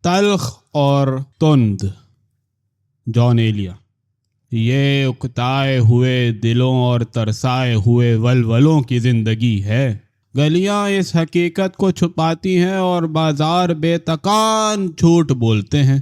تلخ اور تند۔ جان ایلیا۔ یہ اکتائے ہوئے دلوں اور ترسائے ہوئے ولولوں کی زندگی ہے۔ گلیاں اس حقیقت کو چھپاتی ہیں اور بازار بے تکان جھوٹ بولتے ہیں۔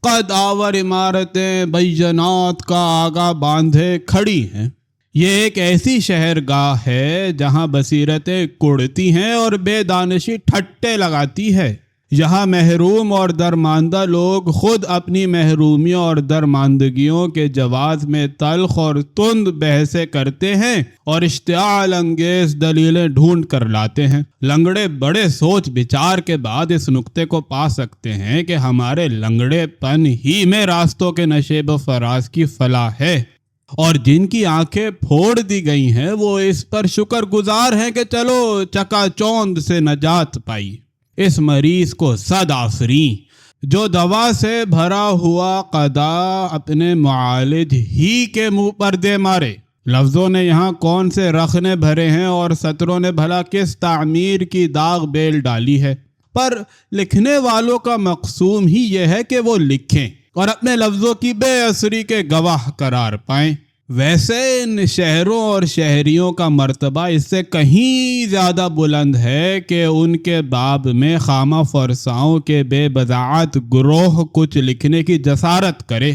قد آور عمارتیں بینات کا آگا باندھے کھڑی ہیں۔ یہ ایک ایسی شہرگاہ ہے جہاں بصیرتیں کڑتی ہیں اور بے دانشی ٹھٹے لگاتی ہے۔ یہاں محروم اور درماندہ لوگ خود اپنی محرومیوں اور درماندگیوں کے جواز میں تلخ اور تند بحثیں کرتے ہیں اور اشتعال انگیز دلیلیں ڈھونڈ کر لاتے ہیں۔ لنگڑے بڑے سوچ بچار کے بعد اس نقطے کو پا سکتے ہیں کہ ہمارے لنگڑے پن ہی میں راستوں کے نشیب و فراز کی فلاح ہے، اور جن کی آنکھیں پھوڑ دی گئی ہیں وہ اس پر شکر گزار ہیں کہ چلو چکا چوند سے نجات پائی۔ اس مریض کو صد آفریں جو دوا سے بھرا ہوا قدا اپنے معالج ہی کے منہ پر دے مارے۔ لفظوں نے یہاں کون سے رخنے بھرے ہیں اور سطروں نے بھلا کس تعمیر کی داغ بیل ڈالی ہے، پر لکھنے والوں کا مقصوم ہی یہ ہے کہ وہ لکھیں اور اپنے لفظوں کی بے اثری کے گواہ قرار پائیں۔ ویسے ان شہروں اور شہریوں کا مرتبہ اس سے کہیں زیادہ بلند ہے کہ ان کے باب میں خامہ فرساؤں کے بے بضاعت گروہ کچھ لکھنے کی جسارت کرے۔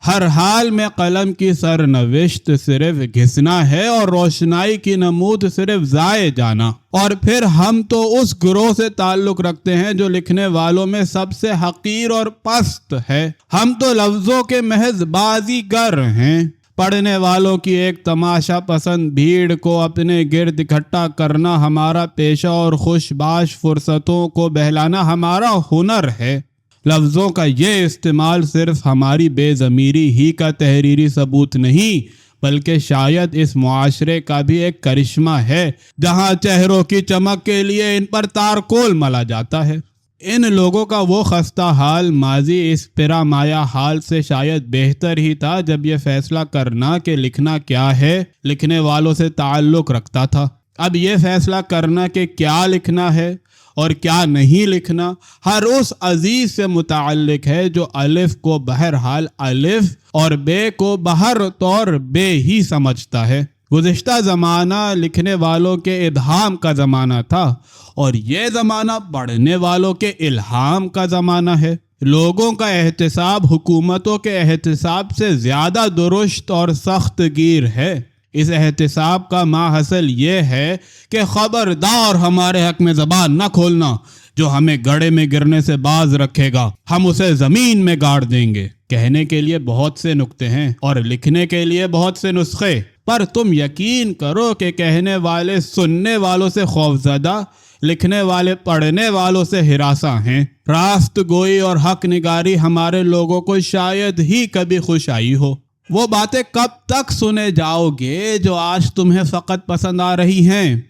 ہر حال میں قلم کی سرنوشت صرف گھسنا ہے اور روشنائی کی نمود صرف ضائع جانا، اور پھر ہم تو اس گروہ سے تعلق رکھتے ہیں جو لکھنے والوں میں سب سے حقیر اور پست ہے۔ ہم تو لفظوں کے محض بازیگر ہیں۔ پڑھنے والوں کی ایک تماشا پسند بھیڑ کو اپنے گرد اکٹھا کرنا ہمارا پیشہ اور خوش باش فرصتوں کو بہلانا ہمارا ہنر ہے۔ لفظوں کا یہ استعمال صرف ہماری بے ضمیری ہی کا تحریری ثبوت نہیں، بلکہ شاید اس معاشرے کا بھی ایک کرشمہ ہے جہاں چہروں کی چمک کے لیے ان پر تارکول ملا جاتا ہے۔ ان لوگوں کا وہ خستہ حال ماضی اس پرامایا حال سے شاید بہتر ہی تھا جب یہ فیصلہ کرنا کہ لکھنا کیا ہے لکھنے والوں سے تعلق رکھتا تھا۔ اب یہ فیصلہ کرنا کہ کیا لکھنا ہے اور کیا نہیں لکھنا ہر اس عزیز سے متعلق ہے جو الف کو بہرحال الف اور بے کو بہر طور بے ہی سمجھتا ہے۔ گزشتہ زمانہ لکھنے والوں کے ادہام کا زمانہ تھا اور یہ زمانہ پڑھنے والوں کے الہام کا زمانہ ہے۔ لوگوں کا احتساب حکومتوں کے احتساب سے زیادہ درست اور سخت گیر ہے۔ اس احتساب کا ماحصل یہ ہے کہ خبردار ہمارے حق میں زبان نہ کھولنا، جو ہمیں گڑھے میں گرنے سے باز رکھے گا ہم اسے زمین میں گاڑ دیں گے۔ کہنے کے لیے بہت سے نکتے ہیں اور لکھنے کے لیے بہت سے نسخے، پر تم یقین کرو کہ کہنے والے سننے والوں سے خوفزدہ، لکھنے والے پڑھنے والوں سے ہراساں ہیں۔ راست گوئی اور حق نگاری ہمارے لوگوں کو شاید ہی کبھی خوش آئی ہو۔ وہ باتیں کب تک سنے جاؤ گے جو آج تمہیں فقط پسند آ رہی ہیں؟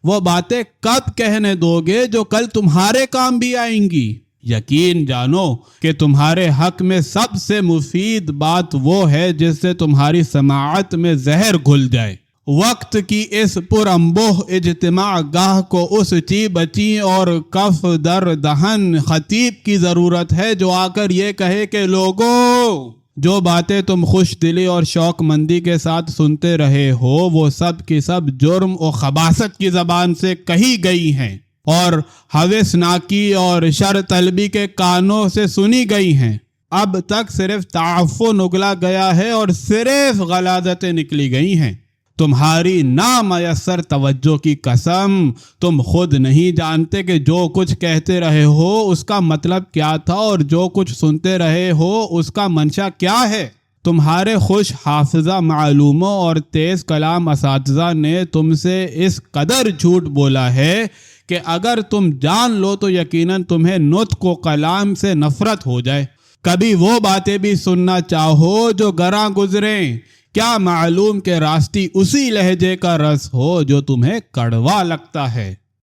وہ باتیں کب کہنے دو گے جو کل تمہارے کام بھی آئیں گی؟ یقین جانو کہ تمہارے حق میں سب سے مفید بات وہ ہے جس سے تمہاری سماعت میں زہر گھل جائے۔ وقت کی اس پرامبوہ اجتماع گاہ کو اس چی بچی اور کف در دہن خطیب کی ضرورت ہے جو آ کر یہ کہے کہ لوگوں، جو باتیں تم خوش دلی اور شوق مندی کے ساتھ سنتے رہے ہو وہ سب کی سب جرم و خباثت کی زبان سے کہی گئی ہیں اور ہوس ناکی اور شر طلبی کے کانوں سے سنی گئی ہیں۔ اب تک صرف تعفن اگلا گیا ہے اور صرف غلاظتیں نکلی گئی ہیں۔ تمہاری نامیسر توجہ کی قسم، تم خود نہیں جانتے کہ جو کچھ کہتے رہے ہو اس کا مطلب کیا تھا اور جو کچھ سنتے رہے ہو اس کا منشا کیا ہے۔ تمہارے خوش حافظہ معلوموں اور تیز کلام اساتذہ نے تم سے اس قدر جھوٹ بولا ہے کہ اگر تم جان لو تو یقیناً تمہیں نطق و کلام سے نفرت ہو جائے۔ کبھی وہ باتیں بھی سننا چاہو جو گراں گزریں، کیا معلوم کہ راستی اسی لہجے کا رس ہو جو تمہیں کڑوا لگتا ہے۔